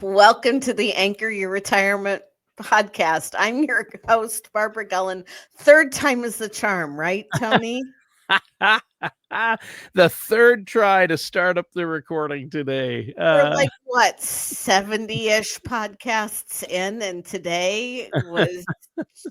Welcome to the Anchor Your Retirement podcast. I'm your host, Barbara Gullen. Third time is the charm, right, Tony? The third try to start up the recording today. We're like, what, 70-ish podcasts in, and today was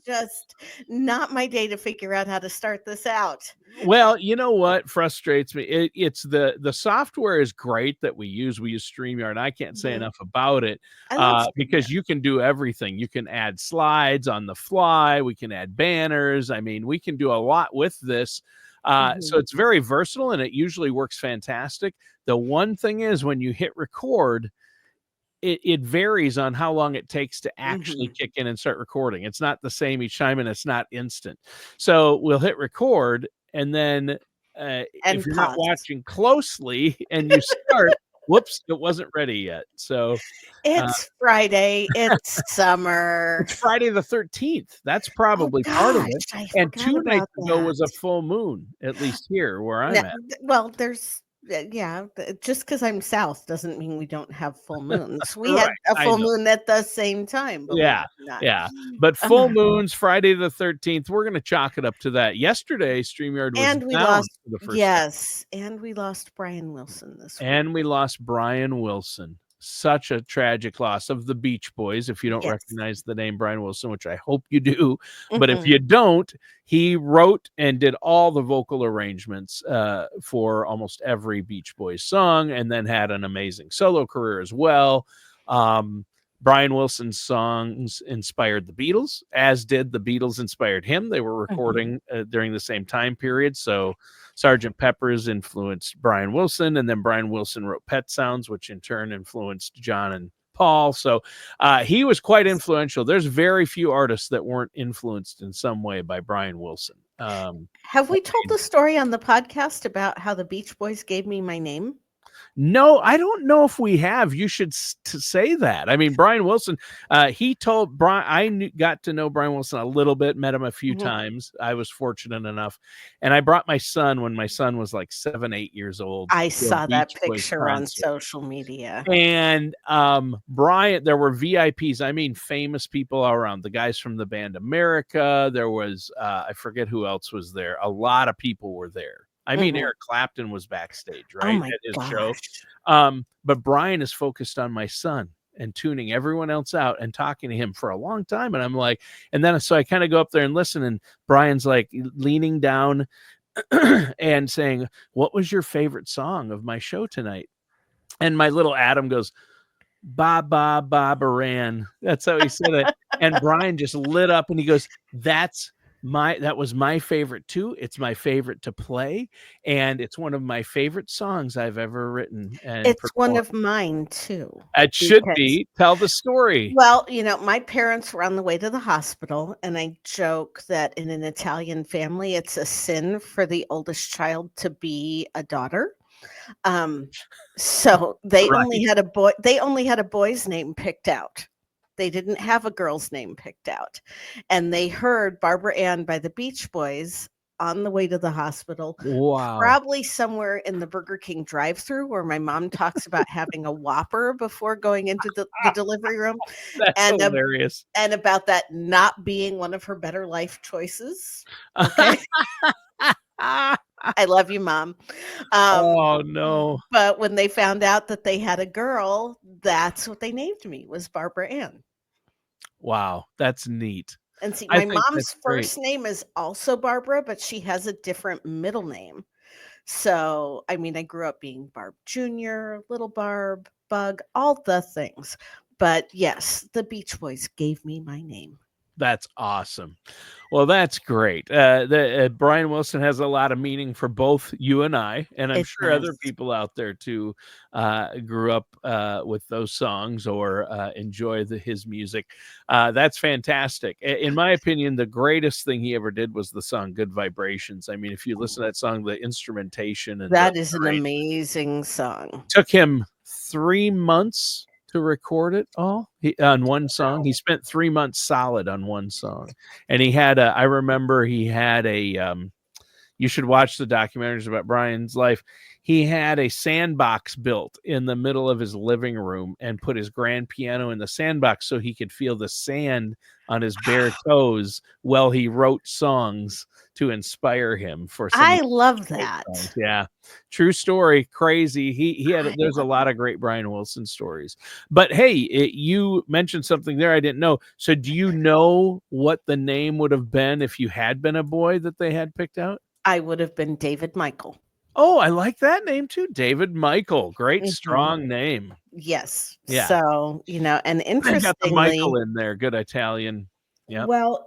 just not my day to figure out how to start this out. Well, you know what frustrates me? It's the software is great that we use. We use StreamYard. I can't say enough about it I love because StreamYard. you can do everything. You can add slides on the fly. We can add banners. I mean, we can do a lot with this. So it's very versatile and it usually works fantastic. The one thing is when you hit record, it varies on how long it takes to actually kick in and start recording. It's not the same each time and it's not instant. So we'll hit record and then if you're not pause. watching closely and you start, whoops, it wasn't ready yet. So It's Friday. It's summer. it's Friday the 13th. That's probably part of it. I And forgot 2 nights about ago was a that. full moon, at least here where I'm at. Well, there's just because I'm south doesn't mean we don't have full moons. We Right, had a I full know. moon at the same time, believe Yeah, it or not. yeah. But full moons, Friday the 13th, we're gonna chalk it up to that. Yesterday, StreamYard was And we down lost, for the first time. yes, and we lost Brian Wilson this week. And we lost Brian Wilson. Such a tragic loss of the Beach Boys. If you don't Yes. recognize the name Brian Wilson, which I hope you do, but if you don't, he wrote and did all the vocal arrangements for almost every Beach Boys song, and then had an amazing solo career as well. Brian Wilson's songs inspired the Beatles, as did the Beatles inspired him. They were recording during the same time period. So Sgt. Pepper's influenced Brian Wilson, and then Brian Wilson wrote Pet Sounds, which in turn influenced John and Paul. So he was quite influential. There's very few artists that weren't influenced in some way by Brian Wilson. Have we told the story on the podcast about how the Beach Boys gave me my name? No, I don't know if we have. You should say that. I mean, Brian Wilson, he told Brian, I got to know Brian Wilson a little bit, met him a few times. I was fortunate enough. And I brought my son when my son was like 7, 8 years old. I saw that Beach Boys picture on concert. social media. And Brian, there were VIPs, I mean, famous people around. The guys from the band America. There was, I forget who else was there. A lot of people were there. I mean, Eric Clapton was backstage, right? Oh at his gosh. show. But Brian is focused on my son and tuning everyone else out and talking to him for a long time. And I'm like, and then so I kind of go up there and listen, and Brian's like leaning down and saying, "What was your favorite song of my show tonight?" And my little Adam goes, "Ba ba ba Baran." That's how he said it. And Brian just lit up and he goes, that was my favorite too. It's my favorite to play, and it's one of my favorite songs I've ever written. And It's one of mine too. It should be. Tell the story. Well, my parents were on the way to the hospital, and I joke that in an Italian family, it's a sin for the oldest child to be a daughter. So they only had a boy. They only had a boy's name picked out. They didn't have a girl's name picked out. And they heard Barbara Ann by the Beach Boys on the way to the hospital. Wow. Probably somewhere in the Burger King drive-thru where my mom talks about having a Whopper before going into the delivery room. That's hilarious. And about that not being one of her better life choices. Okay. I love you, Mom. Oh, no. But when they found out that they had a girl, that's what they named me, was Barbara Ann. Wow, that's neat. And see, my mom's first name is also Barbara, but she has a different middle name. So, I mean, I grew up being Barb Jr., Little Barb, Bug, all the things. But yes, the Beach Boys gave me my name. That's awesome. Well, that's great. Brian Wilson has a lot of meaning for both you and I, and I'm sure other people out there too grew up with those songs or enjoy his music. That's fantastic. In my opinion, the greatest thing he ever did was the song "Good Vibrations." I mean, if you listen to that song, the instrumentation and that is an amazing song. Took him 3 months to record it all on one song. He spent 3 months solid on one song. And he had I remember he had you should watch the documentaries about Brian's life. he had a sandbox built in the middle of his living room and put his grand piano in the sandbox so he could feel the sand on his bare toes while he wrote songs to inspire him for some of I love the great that. songs. Yeah. True story. Crazy. He had I there's a love lot of great Brian Wilson stories. But hey, you mentioned something there I didn't know. So do you know what the name would have been if you had been a boy that they had picked out? I would have been David Michael. Oh, I like that name too. David Michael. Great Mhm. strong name. Yes. Yeah. So, and They got the Michael interestingly, in there. Good Italian. Yep. well,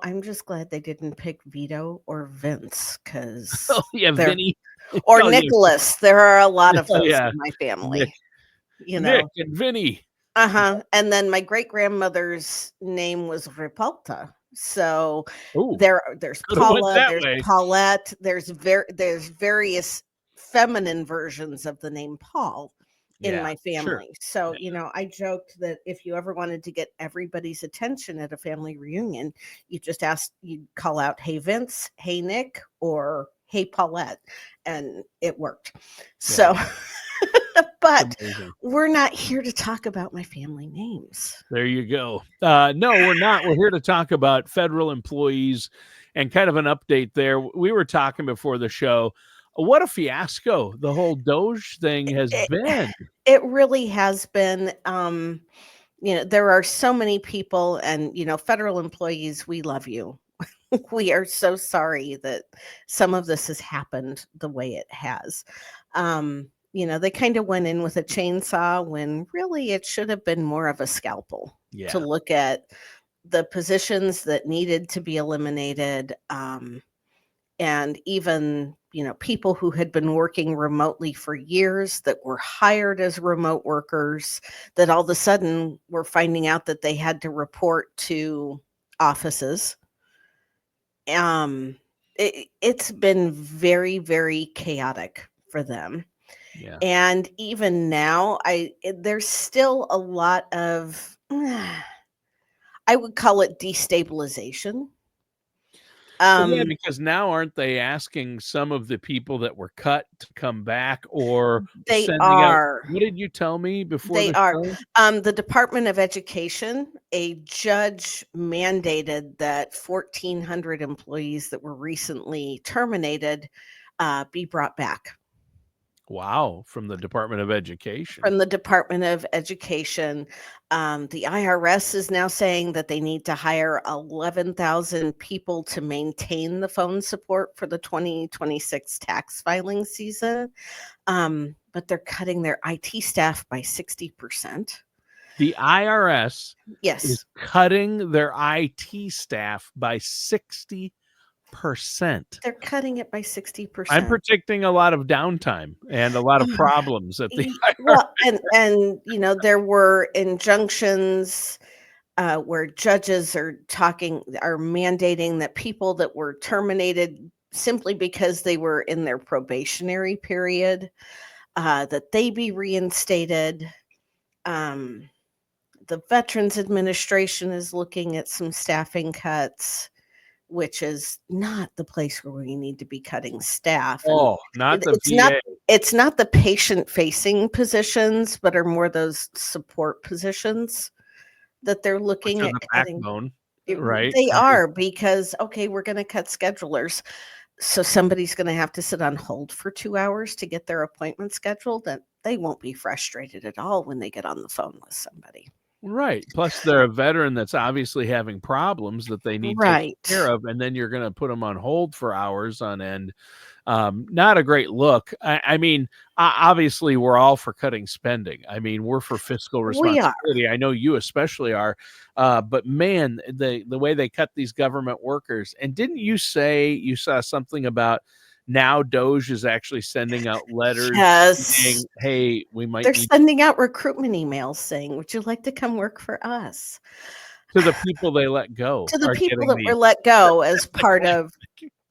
I'm just glad they didn't pick Vito or Vince Oh because yeah, they're Vinny. or Oh yeah. Nicholas. There are a lot of Oh those yeah. in my Nick. family, you Nick know. and Vinny. Uh-huh, and then my great-grandmother's name was Ripalta. So, Oh, there's could have went Paula, that there's way. Paulette, there's various feminine versions of the name Paul in Yeah, my sure. family. So, Yeah. I joked that if you ever wanted to get everybody's attention at a family reunion, you'd call out, "Hey, Vince, hey, Nick," or "Hey, Paulette," and it worked. Yeah. So but It's amazing. we're not here to talk about my family names. There you go. No, we're not. We're here to talk about federal employees and kind of an update there. We were talking before the show. What a fiasco the whole Doge thing has It been. it really has been, there are so many people and, federal employees, we love you. We are so sorry that some of this has happened the way it has. They kind of went in with a chainsaw when really it should have been more of a scalpel to Yeah. look at the positions that needed to be eliminated. And even people who had been working remotely for years that were hired as remote workers that all of a sudden were finding out that they had to report to offices. It's been very, very chaotic for them, Yeah. and even now there's still a lot of I would call it destabilization. Well, yeah, um because now aren't they asking some of the people that were cut to come back or they sending out are. what did you tell me before They the are. show? The Department of Education, a judge mandated that 1,400 employees that were recently terminated be brought back Wow, from the Department of Education. from the Department of Education. The IRS is now saying that they need to hire 11,000 people to maintain the phone support for the 2026 tax filing season. But they're cutting their IT staff by 60%. The IRS is Yes. cutting their IT staff by 60%. They're cutting it by I'm 60%. predicting a lot of downtime and a lot of problems at the Well, IRS. there were injunctions, where judges are mandating that people that were terminated simply because they were in their probationary period, that they be reinstated. Um, the Veterans Administration is looking at some staffing cuts, which is not the place where we need to be cutting staff, and Oh, not it the it's not VA. it's not the patient-facing positions, but are more those support positions that they're Which looking are at the cutting. backbone, It right? They I mean, are because, okay, we're gonna cut schedulers, so somebody's gonna have to sit on hold for 2 hours to get their appointment scheduled, and they won't be frustrated at all when they get on the phone with somebody. right. Plus, they're a veteran that's obviously having problems that they need taken care Right. of, and then you're gonna put them on hold for hours on end. Not a great look. I mean, obviously, we're all for cutting spending. I mean, we're for fiscal We are. responsibility. I know you especially are. But man, the way they cut these government workers, and didn't you say you saw something about now Doge is actually sending out letters Yes. saying, "Hey, we might They're need sending out recruitment emails saying, "Would you like to come work for us?" to the people they let go To the are people getting that were the let go as part of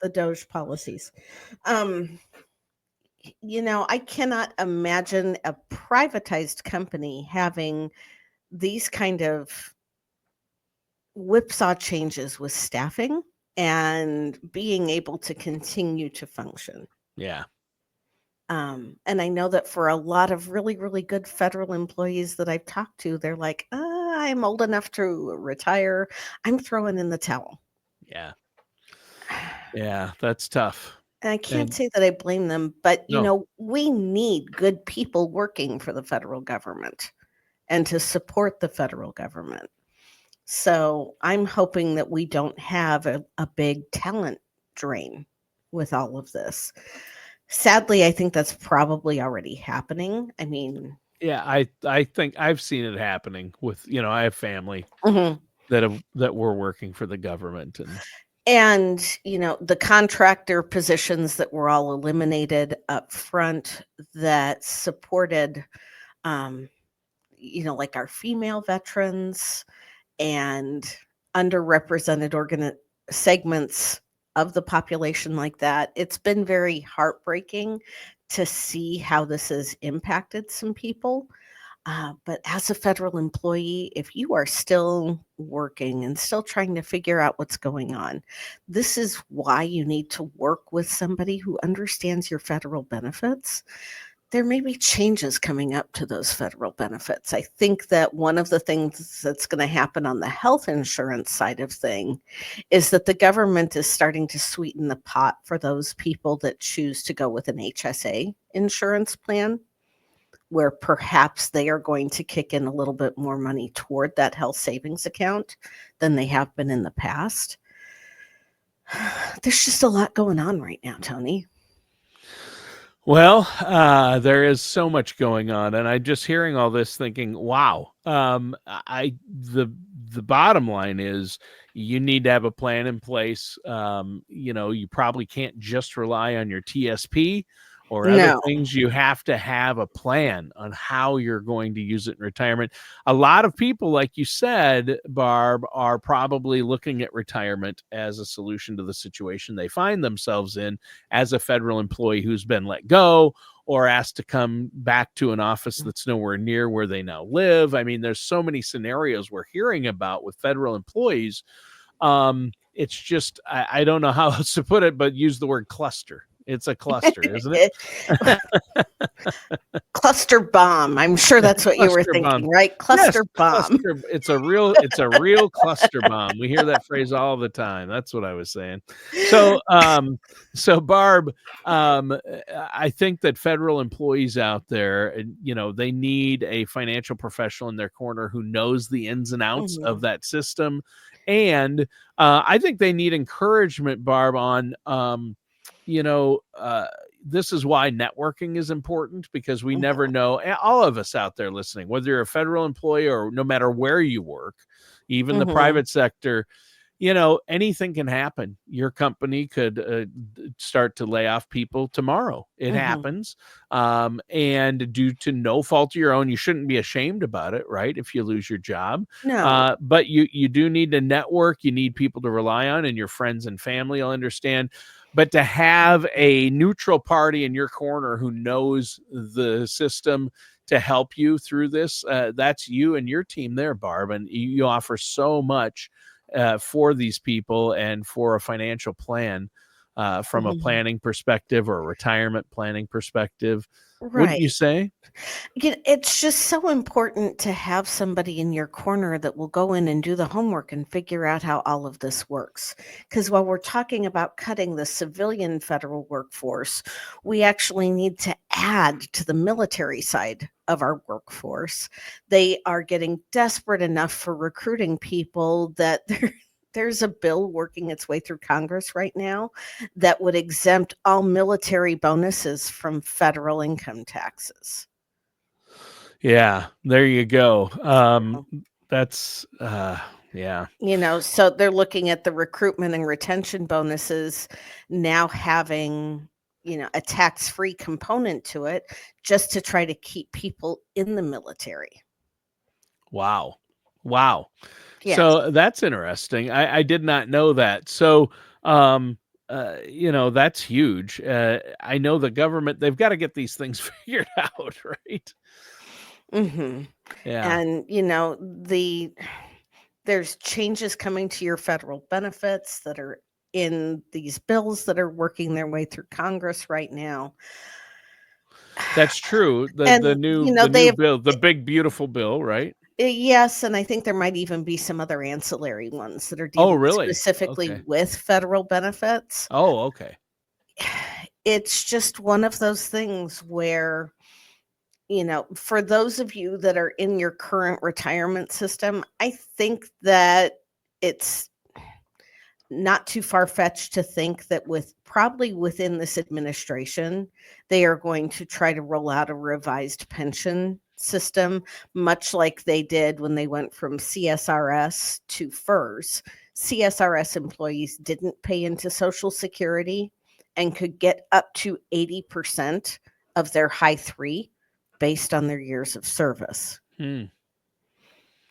the Doge policies. Um, I cannot imagine a privatized company having these kind of whipsaw changes with staffing and being able to continue to function. yeah, And I know that for a lot of really, really good federal employees that I've talked to, they're like, I'm old enough to retire. I'm throwing in the towel. Yeah. Yeah, that's tough. And I can't And say that I blame them, but no. we need good people working for the federal government and to support the federal government. So I'm hoping that we don't have a big talent drain with all of this. Sadly, I think that's probably already happening. I mean, Yeah, I think I've seen it happening with, I have family mhm. that were working for the government and And, the contractor positions that were all eliminated up front that supported, um, like our female veterans and underrepresented segments of the population like that. It's been very heartbreaking to see how this has impacted some people. But as a federal employee, if you are still working and still trying to figure out what's going on, this is why you need to work with somebody who understands your federal benefits. There may be changes coming up to those federal benefits. I think that one of the things that's going to happen on the health insurance side of thing is that the government is starting to sweeten the pot for those people that choose to go with an HSA insurance plan, where perhaps they are going to kick in a little bit more money toward that health savings account than they have been in the past. There's just a lot going on right now, Tony. well, there is so much going on, and I'm just hearing all this thinking, wow. The bottom line is you need to have a plan in place. You probably can't just rely on your TSP or other No, things. You have to have a plan on how you're going to use it in retirement. A lot of people, like you said, Barb, are probably looking at retirement as a solution to the situation they find themselves in as a federal employee who's been let go or asked to come back to an office that's nowhere near where they now live. I mean, there's so many scenarios we're hearing about with federal employees. It's just, I don't know how else to put it, but use the word cluster. It's a cluster, isn't it? cluster bomb. I'm sure that's what you were Cluster bomb. thinking, right? Yes, Cluster bomb. cluster. It's a real cluster bomb. We hear that phrase all the time. That's what I was saying. So, Barb, I think that federal employees out there, they need a financial professional in their corner who knows the ins and outs of Mhm, that system, and I think they need encouragement, Barb, on you know, this is why networking is important because we never mhm, know. All of us out there listening, whether you're a federal employee or no matter where you work, even the mhm. private sector, anything can happen. Your company could start to lay off people tomorrow. It Mhm. happens. And due to no fault of your own, you shouldn't be ashamed about it, right? If you lose your job. No. But you do need to network. You need people to rely on, and your friends and family will understand. But to have a neutral party in your corner who knows the system to help you through this, that's you and your team there, Barb. And you offer so much for these people and for a financial plan from a Mhm. planning perspective or a retirement planning perspective. Wouldn't you Right. say? It's just so important to have somebody in your corner that will go in and do the homework and figure out how all of this works. Because while we're talking about cutting the civilian federal workforce, we actually need to add to the military side of our workforce. They are getting desperate enough for recruiting people that there's a bill working its way through Congress right now that would exempt all military bonuses from federal income taxes. Yeah, there you go. That's yeah. So they're looking at the recruitment and retention bonuses now having, a tax-free component to it just to try to keep people in the military. Wow. Wow. Yes. So that's interesting. I did not know that. So, that's huge. I know the government, they've got to get these things figured out, right? Mhm. Yeah. And, there's changes coming to your federal benefits that are in these bills that are working their way through Congress right now. That's true. The And, new you know, the new they've bill, the big beautiful bill, right? yes, and I think there might even be some other ancillary ones that are Oh, dealing really? specifically Okay. with federal benefits. Oh, okay. It's just one of those things where, for those of you that are in your current retirement system, I think that it's not too far-fetched to think that with probably within this administration, they are going to try to roll out a revised pension system, much like they did when they went from CSRS to FERS. CSRS employees didn't pay into Social Security and could get up to 80% of their high three based on their years of service. Hmm.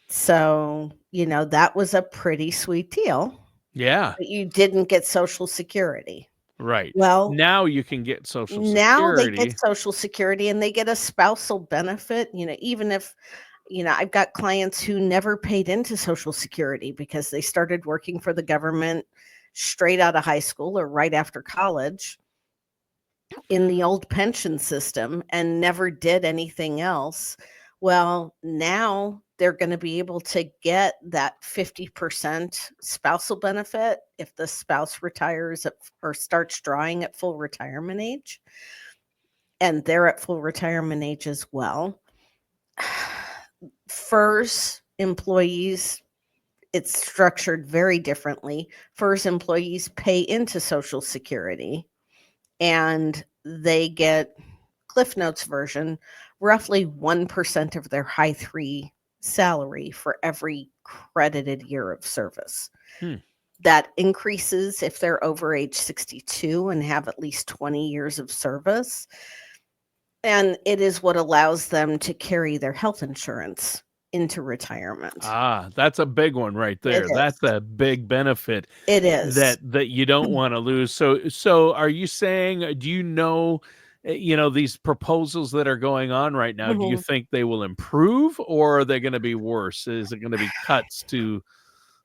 So, that was a pretty sweet deal. Yeah, But you didn't get Social Security. right. Well, Now you can get Social now they get Security. Social Security and they get a spousal benefit, even if, I've got clients who never paid into Social Security because they started working for the government straight out of high school or right after college in the old pension system and never did anything else. Well, now they're going to be able to get that 50% spousal benefit if the spouse retires or starts drawing at full retirement age, and they're at full retirement age as well. FERS employees, it's structured very differently. FERS employees pay into Social Security and they get Cliff Notes version, roughly 1% of their high three salary for every credited year of service. Hmm. That increases if they're over age 62 and have at least 20 years of service. And it is what allows them to carry their health insurance into retirement. Ah, that's a big one right It there. That's is. a big benefit It is. that you don't wanna lose. So are you saying do you know, these proposals that are going on right now, do you Mhm. think they will improve or are they gonna be worse? Is it gonna be cuts to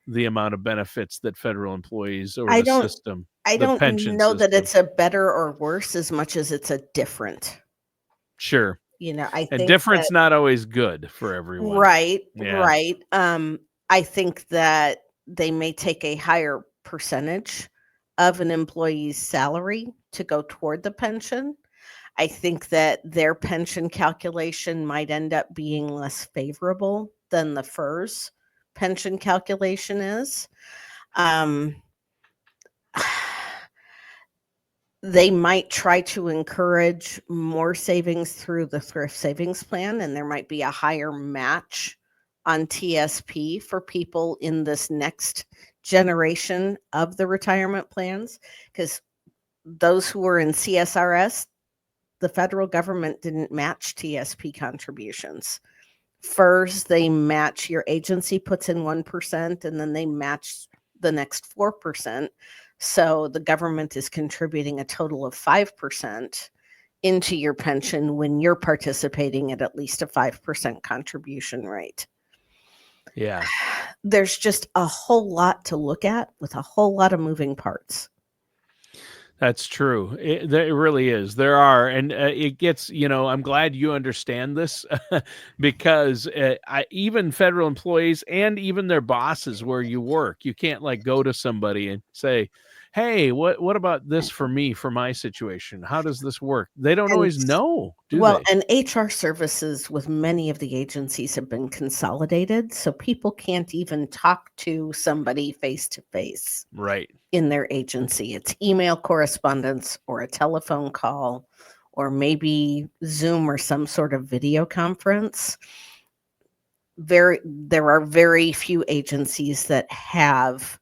the amount of benefits that federal employees or I the don't system, I the don't pension know that system? it's a better or worse as much as it's a different. Sure. I And think difference that not always good for everyone. right, Yeah. right. I think that they may take a higher percentage of an employee's salary to go toward the pension. I think that their pension calculation might end up being less favorable than the FERS pension calculation is. Um, they might try to encourage more savings through the thrift savings plan, and there might be a higher match on TSP for people in this next generation of the retirement plans. Because those who were in CSRS, the federal government didn't match TSP contributions. First, they match your agency puts in 1%, and then they match the next 4%. So the government is contributing a total of 5% into your pension when you're participating at least a 5% contribution rate. Yeah. There's just a whole lot to look at with a whole lot of moving parts. That's true. There really is. There are, and it gets. I'm glad you understand this because even federal employees and even their bosses where you work, you can't like go to somebody and say, "Hey, what about this for me for my situation? How does this work?" They don't And always know, do well, they? and HR services with many of the agencies have been consolidated, so people can't even talk to somebody face to face Right. in their agency. It's email correspondence or a telephone call or maybe Zoom or some sort of video conference. There are very few agencies that have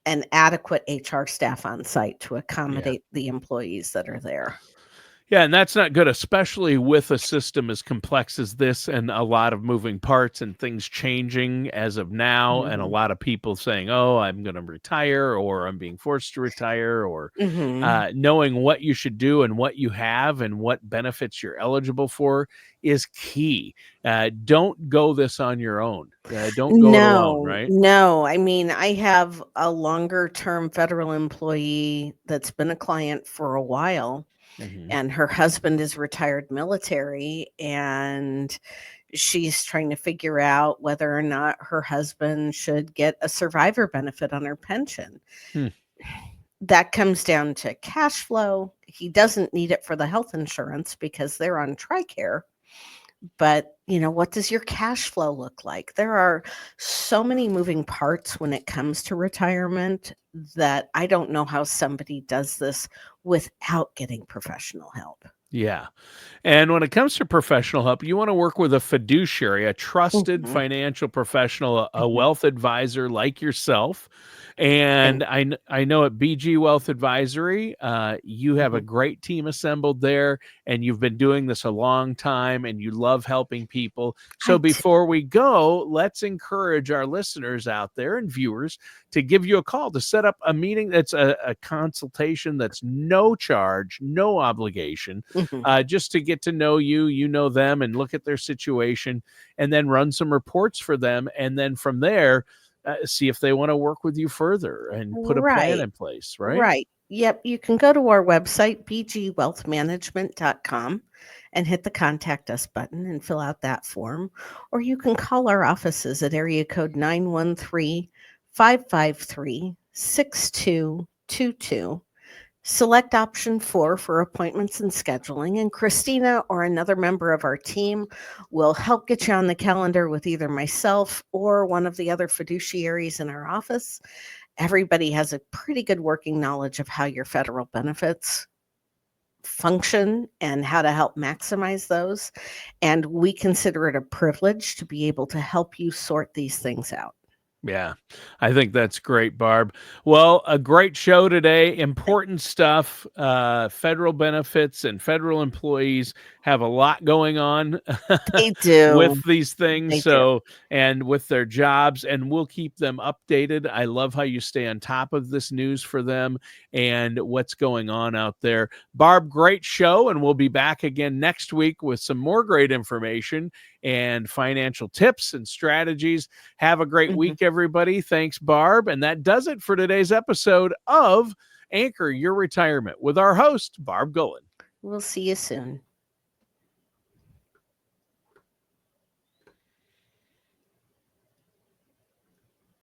an adequate HR staff on site to Yeah. accommodate the employees that are there. Yeah, and that's not good, especially with a system as complex as this and a lot of moving parts and things changing as of now, and a Mhm. lot of people saying, "Oh, I'm going to retire," or "I'm being forced to retire," or Mhm. knowing what you should do and what you have and what benefits you're eligible for is key. Don't go this on your own. Don't go it alone, No, right? no. I mean, I have a longer term federal employee that's been a client for a while, Mhm. and her husband is retired military, and she's trying to figure out whether or not her husband should get a survivor benefit on her pension. Hmm. That comes down to cash flow. He doesn't need it for the health insurance because they're on TRICARE. But, what does your cash flow look like? There are so many moving parts when it comes to retirement that I don't know how somebody does this without getting professional help. Yeah. And when it comes to professional help, you want to work with a fiduciary, a trusted Mhm, financial professional, a mhm. wealth advisor like yourself. And Thank I know at BG Wealth Advisory, you have a mhm. great team assembled there, and you've been doing this a long time, and you love helping people. So I do. before we go, let's encourage our listeners out there and viewers to give you a call to set up a meeting that's a consultation that's no charge, no obligation, Mhm. just to get to know you, you know them, and look at their situation, and then run some reports for them. And then from there, see if they want to work with you further and put a plan Right, in place, right? right. Yep, you can go to our website, bgwealthmanagement.com, and hit the Contact Us button and fill out that form, or you can call our offices at area code 913-553-6222. Select option 4 for appointments and scheduling, and Christina or another member of our team will help get you on the calendar with either myself or one of the other fiduciaries in our office. Everybody has a pretty good working knowledge of how your federal benefits function and how to help maximize those. And we consider it a privilege to be able to help you sort these things out. Yeah, I think that's great, Barb. Well, a great show today. Important stuff. Federal benefits and federal employees have a lot going on They with do. these things. They do. So, and with their jobs, and we'll keep them updated. I love how you stay on top of this news for them and what's going on out there. Barb, great show. And we'll be back again next week with some more great information and financial tips and strategies. Have a great Mhm. week, everybody. Thanks, Barb. And that does it for today's episode of Anchor Your Retirement with our host, Barb Gullen. We'll see you soon.